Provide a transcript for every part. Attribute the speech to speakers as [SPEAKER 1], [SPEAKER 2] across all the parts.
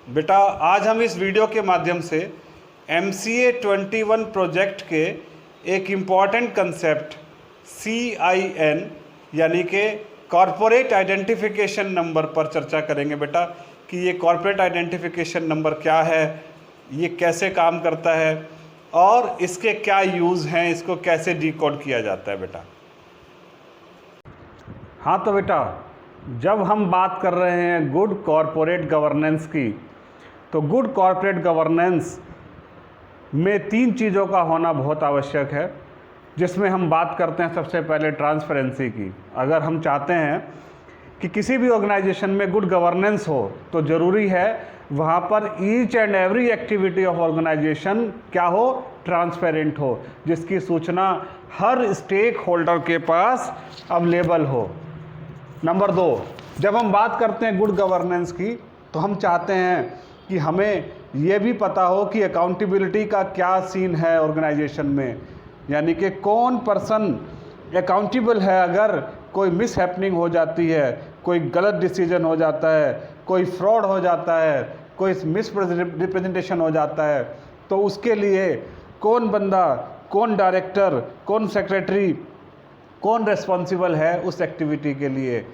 [SPEAKER 1] बेटा आज हम इस वीडियो के माध्यम से MCA 21 प्रोजेक्ट के एक इम्पॉर्टेंट कंसेप्ट CIN यानी कि कॉरपोरेट आइडेंटिफिकेशन नंबर पर चर्चा करेंगे बेटा कि ये कॉरपोरेट आइडेंटिफिकेशन नंबर क्या है, ये कैसे काम करता है और इसके क्या यूज़ हैं, इसको कैसे डिकोड किया जाता है बेटा। हाँ तो बेटा जब हम बात कर रहे हैं गुड कॉरपोरेट गवर्नेंस की, तो गुड कॉरपोरेट गवर्नेंस में तीन चीज़ों का होना बहुत आवश्यक है, जिसमें हम बात करते हैं सबसे पहले ट्रांसपेरेंसी की। अगर हम चाहते हैं कि किसी भी ऑर्गेनाइजेशन में गुड गवर्नेंस हो तो ज़रूरी है वहाँ पर each and every activity of organisation क्या हो, ट्रांसपेरेंट हो, जिसकी सूचना हर स्टेक होल्डर के पास अवेलेबल हो। नंबर 2, जब हम बात करते हैं गुड गवर्नेंस की तो हम चाहते हैं कि हमें ये भी पता हो कि अकाउंटेबिलिटी का क्या सीन है ऑर्गेनाइजेशन में, यानी कि कौन पर्सन अकाउंटेबल है अगर कोई मिस हैपनिंग हो जाती है, कोई गलत डिसीजन हो जाता है, कोई फ्रॉड हो जाता है, कोई मिस रिप्रेजेंटेशन हो जाता है, तो उसके लिए कौन बंदा, कौन डायरेक्टर, कौन सेक्रेटरी, कौन रिस्पॉन्सिबल है उस एक्टिविटी के लिए।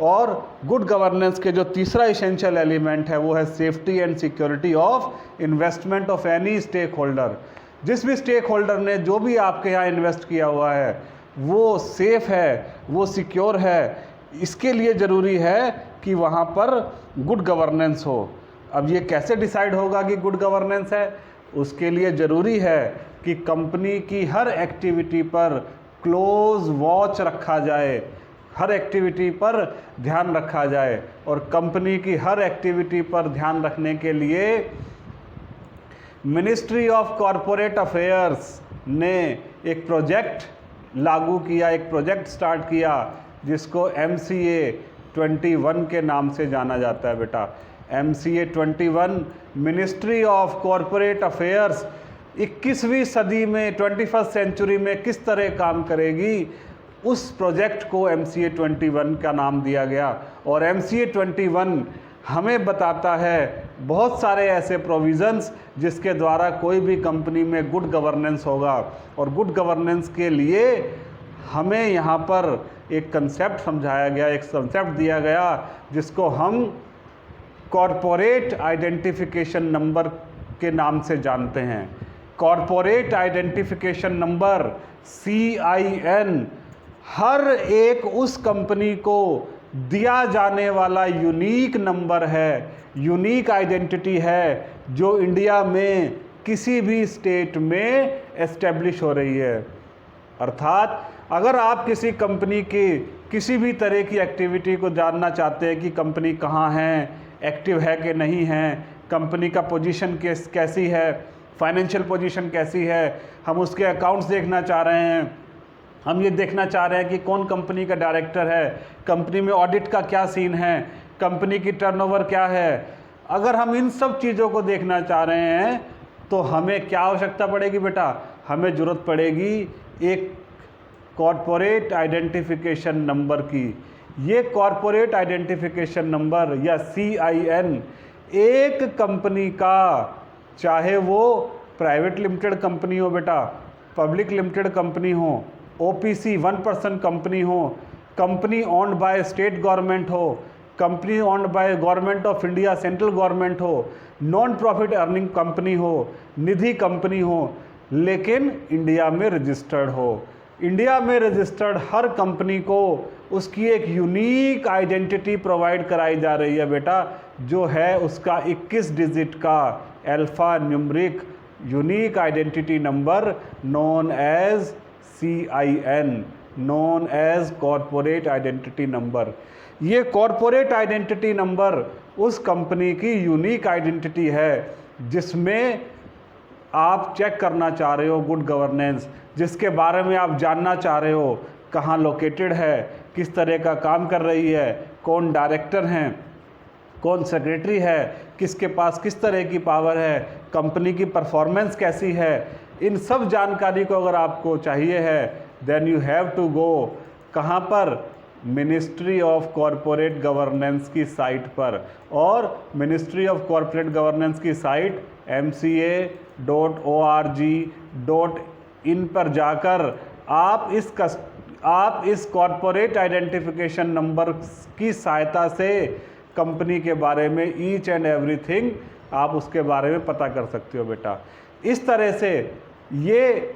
[SPEAKER 1] और गुड गवर्नेंस के जो तीसरा इसेंशियल एलिमेंट है वो है safety and security of investment of any stake holder. जिस भी स्टेक होल्डर ने जो भी आपके यहाँ इन्वेस्ट किया हुआ है वो सेफ है, वो सिक्योर है, इसके लिए ज़रूरी है कि वहाँ पर गुड गवर्नेंस हो। अब ये कैसे डिसाइड होगा कि गुड गवर्नेंस है? उसके लिए ज़रूरी है कि कंपनी की हर एक्टिविटी पर क्लोज वॉच रखा जाए, हर एक्टिविटी पर ध्यान रखा जाए। और कंपनी की हर एक्टिविटी पर ध्यान रखने के लिए मिनिस्ट्री ऑफ कॉरपोरेट अफेयर्स ने एक प्रोजेक्ट लागू किया, एक प्रोजेक्ट स्टार्ट किया जिसको MCA 21 के नाम से जाना जाता है बेटा। MCA 21 ministry of corporate affairs 21वीं सदी में, 21st सेंचुरी में किस तरह काम करेगी, उस प्रोजेक्ट को MCA 21 का नाम दिया गया। और MCA 21 हमें बताता है बहुत सारे ऐसे प्रोविज़न्स जिसके द्वारा कोई भी कंपनी में गुड गवर्नेंस होगा। और गुड गवर्नेंस के लिए हमें यहाँ पर एक कंसेप्ट समझाया गया, एक कंसेप्ट दिया गया जिसको हम कॉरपोरेट आइडेंटिफिकेशन नंबर के नाम से जानते हैं। कॉरपोरेट आइडेंटिफिकेशन नंबर CIN हर एक उस कंपनी को दिया जाने वाला यूनिक नंबर है, यूनिक आइडेंटिटी है जो इंडिया में किसी भी स्टेट में एस्टेब्लिश हो रही है। अर्थात अगर आप किसी कंपनी के किसी भी तरह की एक्टिविटी को जानना चाहते हैं कि कंपनी कहाँ है, एक्टिव है कि नहीं है, कंपनी का पोजीशन कैसी है, फाइनेंशियल पोजीशन कैसी है, हम उसके अकाउंट्स देखना चाह रहे हैं, हम ये देखना चाह रहे हैं कि कौन कंपनी का डायरेक्टर है, कंपनी में ऑडिट का क्या सीन है, कंपनी की टर्नओवर क्या है, अगर हम इन सब चीज़ों को देखना चाह रहे हैं तो हमें क्या आवश्यकता पड़ेगी बेटा? हमें ज़रूरत पड़ेगी एक कॉरपोरेट आइडेंटिफिकेशन नंबर की। ये कॉरपोरेट आइडेंटिफिकेशन नंबर या CIN एक कंपनी का, चाहे वो प्राइवेट लिमिटेड कंपनी हो बेटा, पब्लिक लिमिटेड कंपनी हो, OPC 1% कंपनी हो, company owned by state government हो, company owned by government of India, central government हो, नॉन प्रॉफिट अर्निंग कंपनी हो, निधि कंपनी हो, लेकिन इंडिया में रजिस्टर्ड हो। इंडिया में रजिस्टर्ड हर कंपनी को उसकी एक यूनिक आइडेंटिटी प्रोवाइड कराई जा रही है बेटा, जो है उसका 21 डिजिट का alpha numeric unique identity number known as CIN, known as corporate identity number. ये कॉरपोरेट आइडेंटिटी नंबर उस कंपनी की यूनिक आइडेंटिटी है जिसमें आप चेक करना चाह रहे हो गुड गवर्नेंस, जिसके बारे में आप जानना चाह रहे हो कहाँ लोकेटेड है, किस तरह का काम कर रही है, कौन डायरेक्टर हैं, कौन सेक्रेटरी है, किसके पास किस तरह की पावर है, कंपनी की परफॉर्मेंस कैसी है। इन सब जानकारी को अगर आपको चाहिए है then you have to go कहाँ पर, मिनिस्ट्री ऑफ कॉरपोरेट गवर्नेंस की साइट पर, और मिनिस्ट्री ऑफ कॉरपोरेट गवर्नेंस की साइट mca.org.in पर जाकर आप इस कॉरपोरेट आइडेंटिफिकेशन नंबर की सहायता से कंपनी के बारे में ईच एंड एवरीथिंग आप उसके बारे में पता कर सकते हो बेटा। इस तरह से ये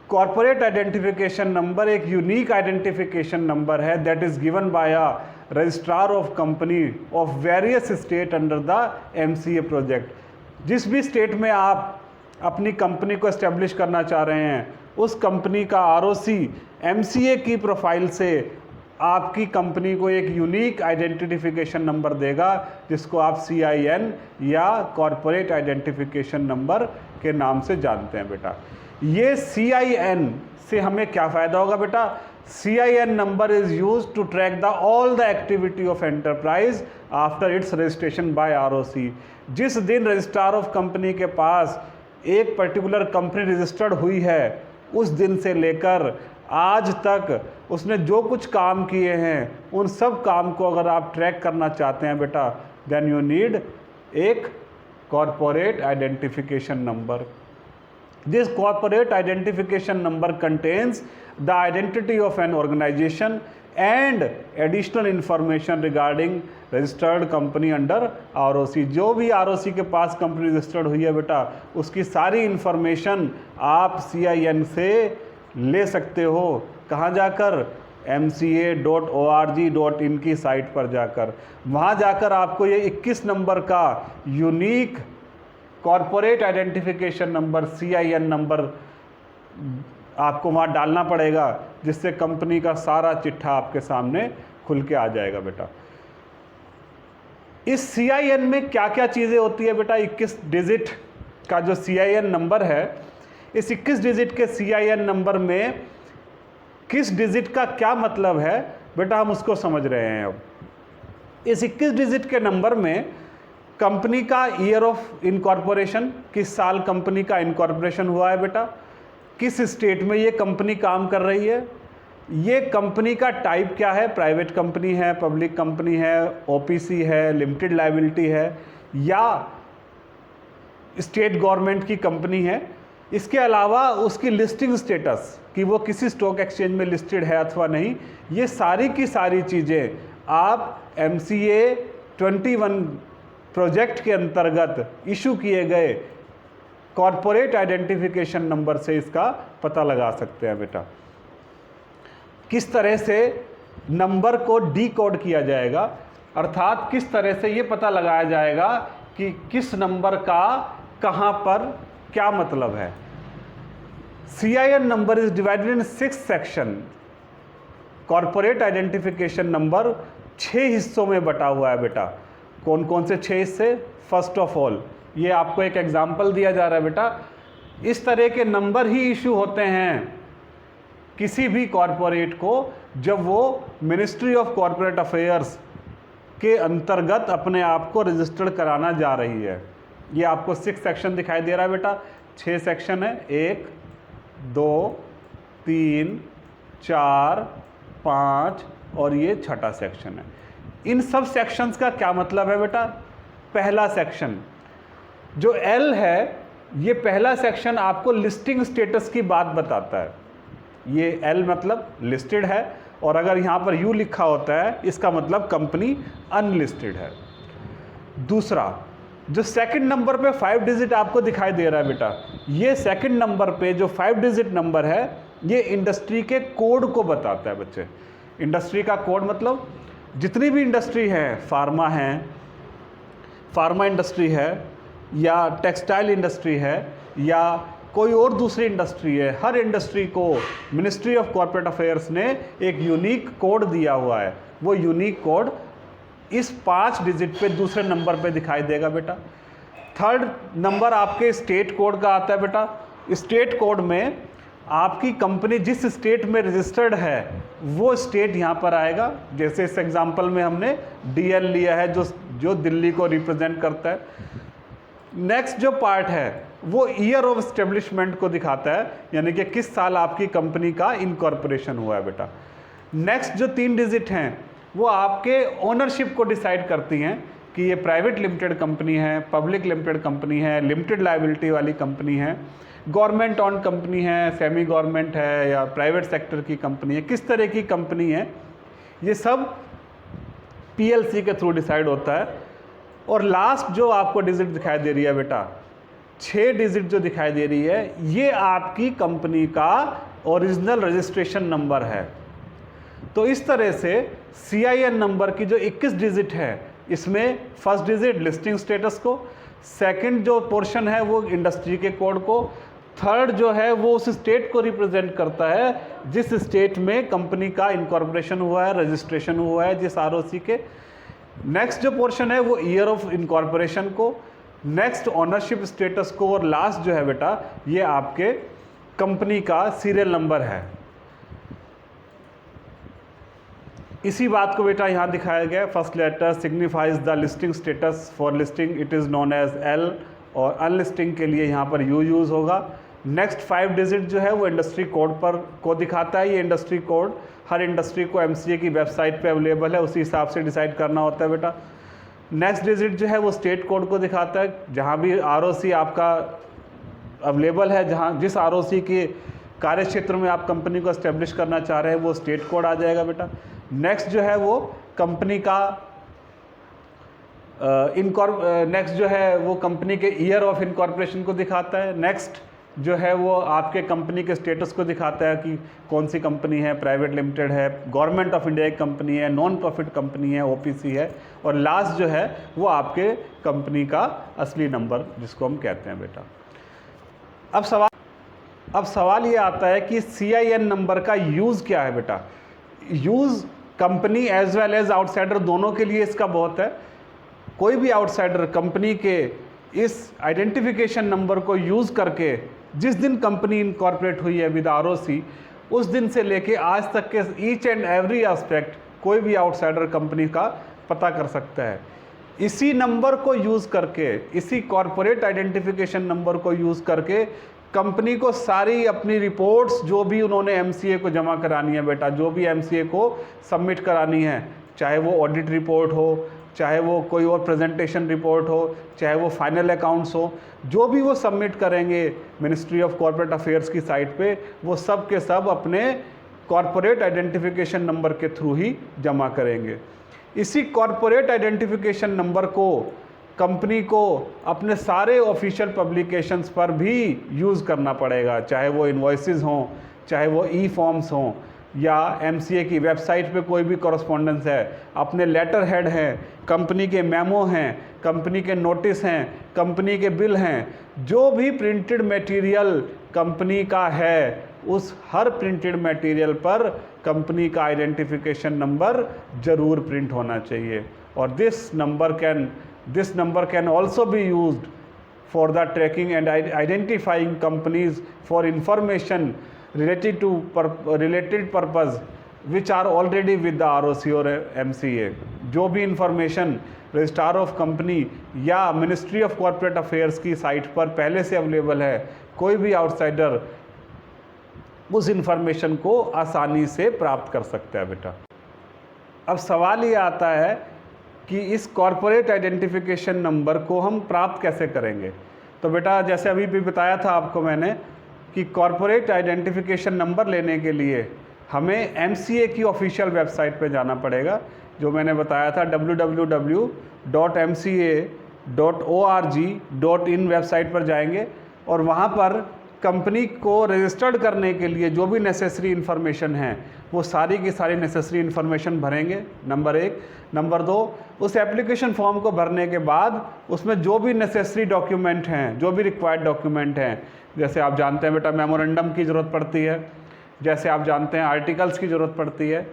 [SPEAKER 1] कॉरपोरेट आइडेंटिफिकेशन नंबर एक यूनिक आइडेंटिफिकेशन नंबर है that is given by a registrar of company of various state under the MCA project. जिस भी स्टेट में आप अपनी कंपनी को एस्टेब्लिश करना चाह रहे हैं उस कंपनी का ROC MCA की प्रोफाइल से आपकी कंपनी को एक यूनिक आइडेंटिफिकेशन नंबर देगा जिसको आप CIN या कॉरपोरेट आइडेंटिफिकेशन नंबर के नाम से जानते हैं बेटा। ये CIN से हमें क्या फ़ायदा होगा बेटा? CIN number is use to track the all the activity of enterprise after its registration by ROC। जिस दिन रजिस्ट्रार ऑफ कंपनी के पास एक पर्टिकुलर कंपनी रजिस्टर्ड हुई है उस दिन से लेकर आज तक उसने जो कुछ काम किए हैं उन सब काम को अगर आप ट्रैक करना चाहते हैं बेटा देन यू नीड एक corporate identification number. This corporate identification number contains the identity of an organization and additional information regarding registered company under ROC। जो भी ROC के पास कंपनी रजिस्टर्ड हुई है बेटा उसकी सारी इंफॉर्मेशन आप CIN से ले सकते हो। कहाँ जाकर? mca.org.in की साइट पर जाकर। वहाँ जाकर आपको ये 21 नंबर का unique corporate identification number CIN number आपको वहाँ डालना पड़ेगा जिससे कंपनी का सारा चिट्ठा आपके सामने खुल के आ जाएगा बेटा। इस CIN में क्या क्या चीज़ें होती है बेटा? 21 डिजिट का जो CIN नंबर है, इस 21 डिजिट के CIN नंबर में किस डिजिट का क्या मतलब है बेटा हम उसको समझ रहे हैं। अब इस 21 डिजिट के नंबर में कंपनी का ईयर ऑफ इनकॉर्पोरेशन, किस साल कंपनी का इनकॉर्पोरेशन हुआ है बेटा, किस स्टेट में ये कंपनी काम कर रही है, ये कंपनी का टाइप क्या है, प्राइवेट कंपनी है, पब्लिक कंपनी है, OPC है, लिमिटेड लायबिलिटी है या स्टेट गवर्नमेंट की कंपनी है। इसके अलावा उसकी लिस्टिंग स्टेटस कि वो किसी स्टॉक एक्सचेंज में लिस्टेड है अथवा नहीं, ये सारी की सारी चीज़ें आप MCA 21 प्रोजेक्ट के अंतर्गत इशू किए गए कॉरपोरेट आइडेंटिफिकेशन नंबर से इसका पता लगा सकते हैं बेटा। किस तरह से नंबर को डीकोड किया जाएगा, अर्थात किस तरह से ये पता लगाया जाएगा कि किस नंबर का कहाँ पर क्या मतलब है। CIN number is divided in 6 section. Corporate identification number 6 हिस्सों में बटा हुआ है बेटा। कौन कौन से 6 हिस्से? फर्स्ट ऑफ ऑल, ये आपको एक एग्जाम्पल दिया जा रहा है बेटा, इस तरह के नंबर ही इशू होते हैं किसी भी कॉरपोरेट को जब वो मिनिस्ट्री ऑफ कॉरपोरेट अफेयर्स के अंतर्गत अपने आप को रजिस्टर्ड कराना जा रही है। ये आपको 6 सेक्शन दिखाई दे रहा है बेटा, 6 सेक्शन है, 1 2 3 4 5 और ये छठा सेक्शन है। इन सब सेक्शंस का क्या मतलब है बेटा? पहला सेक्शन जो L है, ये पहला सेक्शन आपको लिस्टिंग स्टेटस की बात बताता है। ये L मतलब लिस्टेड है और अगर यहाँ पर U लिखा होता है इसका मतलब कंपनी अनलिस्टेड है। दूसरा, जो सेकंड नंबर पे 5 डिजिट आपको दिखाई दे रहा है बेटा, ये सेकंड नंबर पे जो 5 डिजिट नंबर है ये इंडस्ट्री के कोड को बताता है बच्चे। इंडस्ट्री का कोड मतलब जितनी भी इंडस्ट्री है, फार्मा इंडस्ट्री है या टेक्सटाइल इंडस्ट्री है या कोई और दूसरी इंडस्ट्री है, हर इंडस्ट्री को मिनिस्ट्री ऑफ कॉर्पोरेट अफेयर्स ने एक यूनिक कोड दिया हुआ है। वो यूनिक कोड इस 5 डिजिट पे दूसरे नंबर पे दिखाई देगा बेटा। थर्ड नंबर आपके स्टेट कोड का आता है बेटा। स्टेट कोड में आपकी कंपनी जिस स्टेट में रजिस्टर्ड है वो स्टेट यहाँ पर आएगा। जैसे इस एग्जांपल में हमने DL लिया है जो दिल्ली को रिप्रेजेंट करता है। नेक्स्ट जो पार्ट है वो ईयर ऑफ एस्टेब्लिशमेंट को दिखाता है, यानी कि किस साल आपकी कंपनी का इनकॉर्पोरेशन हुआ है बेटा। नेक्स्ट जो 3 डिजिट हैं वो आपके ओनरशिप को डिसाइड करती हैं कि ये प्राइवेट लिमिटेड कंपनी है, पब्लिक लिमिटेड कंपनी है, लिमिटेड लायबिलिटी वाली कंपनी है, गवर्नमेंट ऑन कंपनी है, सेमी गवर्नमेंट है या प्राइवेट सेक्टर की कंपनी है, किस तरह की कंपनी है, ये सब पीएलसी के थ्रू डिसाइड होता है। और लास्ट जो आपको डिजिट दिखाई दे रही है बेटा, 6 डिजिट जो दिखाई दे रही है, ये आपकी कंपनी का ओरिजिनल रजिस्ट्रेशन नंबर है। तो इस तरह से CIN नंबर की जो 21 डिजिट है, इसमें फर्स्ट डिजिट लिस्टिंग स्टेटस को, सेकंड जो पोर्शन है वो इंडस्ट्री के कोड को, थर्ड जो है वो उस स्टेट को रिप्रेजेंट करता है जिस स्टेट में कंपनी का इनकॉर्पोरेशन हुआ है, रजिस्ट्रेशन हुआ है, जिस ROC के। नेक्स्ट जो पोर्शन है वो ईयर ऑफ इनकॉर्पोरेशन को, नेक्स्ट ओनरशिप स्टेटस को, और लास्ट जो है बेटा ये आपके कंपनी का सीरियल नंबर है। इसी बात को बेटा यहाँ दिखाया गया है। First letter signifies the listing status, for listing it is known as L, और अनलिस्टिंग के लिए यहाँ पर U यूज़ होगा। नेक्स्ट 5 डिजिट जो है वो इंडस्ट्री कोड पर को दिखाता है। ये इंडस्ट्री कोड हर इंडस्ट्री को MCA की वेबसाइट पे अवेलेबल है, उसी हिसाब से डिसाइड करना होता है बेटा। नेक्स्ट डिजिट जो है वो स्टेट कोड को दिखाता है, जहाँ भी ROC आपका अवेलेबल है, जहाँ जिस ROC के कार्य क्षेत्र में आप कंपनी को एस्टेब्लिश करना चाह रहे हैं वो स्टेट कोड आ जाएगा बेटा। नेक्स्ट जो है वो कंपनी का नेक्स्ट जो है वो कंपनी के ईयर ऑफ इनकॉर्पोरेशन को दिखाता है। नेक्स्ट जो है वो आपके कंपनी के स्टेटस को दिखाता है कि कौन सी कंपनी है, प्राइवेट लिमिटेड है, गवर्नमेंट ऑफ इंडिया की कंपनी है, नॉन प्रॉफिट कंपनी है, OPC है, और लास्ट जो है वो आपके कंपनी का असली नंबर जिसको हम कहते हैं बेटा। अब सवाल ये आता है कि CIN नंबर का यूज़ क्या है बेटा। Use company as well as outsider दोनों के लिए इसका बहुत है। कोई भी आउटसाइडर कंपनी के इस आइडेंटिफिकेशन नंबर को यूज़ करके जिस दिन कंपनी इनकॉर्पोरेट हुई है विद ROC, उस दिन से लेके आज तक के ईच एंड एवरी एस्पेक्ट कोई भी आउटसाइडर कंपनी का पता कर सकता है। इसी नंबर को यूज़ करके, इसी कॉर्पोरेट आइडेंटिफिकेशन नंबर को यूज़ करके कंपनी को सारी अपनी रिपोर्ट्स जो भी उन्होंने MCA को जमा करानी है बेटा, जो भी MCA को सबमिट करानी है, चाहे वो ऑडिट रिपोर्ट हो, चाहे वो कोई और प्रेजेंटेशन रिपोर्ट हो, चाहे वो फाइनल अकाउंट्स हो, जो भी वो सबमिट करेंगे मिनिस्ट्री ऑफ कॉर्पोरेट अफेयर्स की साइट पे, वो सब के सब अपने कॉर्पोरेट आइडेंटिफिकेशन नंबर के थ्रू ही जमा करेंगे। इसी कॉर्पोरेट आइडेंटिफिकेशन नंबर को कंपनी को अपने सारे ऑफिशियल पब्लिकेशंस पर भी यूज़ करना पड़ेगा, चाहे वो इनवॉइसेस हों, चाहे वो ई-फॉर्म्स हों, या MCA की वेबसाइट पे कोई भी कॉरस्पॉन्डेंस है, अपने लेटर हेड हैं, कंपनी के मेमो हैं, कंपनी के नोटिस हैं, कंपनी के बिल हैं, जो भी प्रिंटेड मटेरियल कंपनी का है, उस हर प्रिंटेड मटेरियल पर कंपनी का आइडेंटिफिकेशन नंबर ज़रूर प्रिंट होना चाहिए। और this number can also be used for the tracking and identifying companies for information related purpose which are already with the ROC or MCA। जो भी इंफॉर्मेशन रजिस्ट्रार ऑफ कंपनी या ministry of corporate affairs की site पर पहले से available है, कोई भी आउटसाइडर उस इंफॉर्मेशन को आसानी से प्राप्त कर सकता है बेटा। अब सवाल ये आता है कि इस कॉर्पोरेट आइडेंटिफिकेशन नंबर को हम प्राप्त कैसे करेंगे। तो बेटा जैसे अभी भी बताया था आपको मैंने कि कॉर्पोरेट आइडेंटिफिकेशन नंबर लेने के लिए हमें MCA की ऑफिशियल वेबसाइट पे जाना पड़ेगा, जो मैंने बताया था www.mca.org.in वेबसाइट पर जाएंगे और वहाँ पर कंपनी को रजिस्टर्ड करने के लिए जो भी नेसेसरी इन्फॉर्मेशन है वो सारी की सारी नेसेसरी इन्फॉर्मेशन भरेंगे, नंबर 1। नंबर 2, उस एप्लीकेशन फॉर्म को भरने के बाद उसमें जो भी नेसेसरी डॉक्यूमेंट हैं, जो भी रिक्वायर्ड डॉक्यूमेंट हैं, जैसे आप जानते हैं बेटा मेमोरेंडम की ज़रूरत पड़ती है, जैसे आप जानते हैं आर्टिकल्स की ज़रूरत पड़ती है,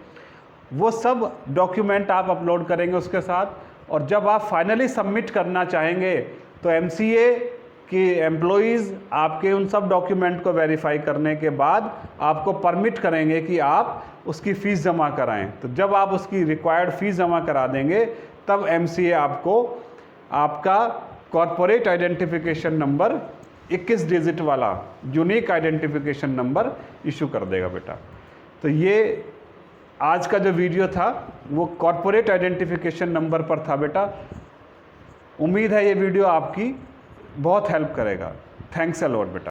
[SPEAKER 1] वो सब डॉक्यूमेंट आप अपलोड करेंगे उसके साथ। और जब आप फाइनली सबमिट करना चाहेंगे तो MCA कि एम्प्लॉइज़ आपके उन सब डॉक्यूमेंट को वेरीफाई करने के बाद आपको परमिट करेंगे कि आप उसकी फ़ीस जमा कराएं। तो जब आप उसकी रिक्वायर्ड फ़ीस जमा करा देंगे तब MCA आपको आपका कॉर्पोरेट आइडेंटिफिकेशन नंबर 21 डिजिट वाला यूनिक आइडेंटिफिकेशन नंबर इशू कर देगा बेटा। तो ये आज का जो वीडियो था वो कॉर्पोरेट आइडेंटिफिकेशन नंबर पर था बेटा। उम्मीद है ये वीडियो आपकी बहुत हेल्प करेगा। थैंक्स अ लॉट बेटा।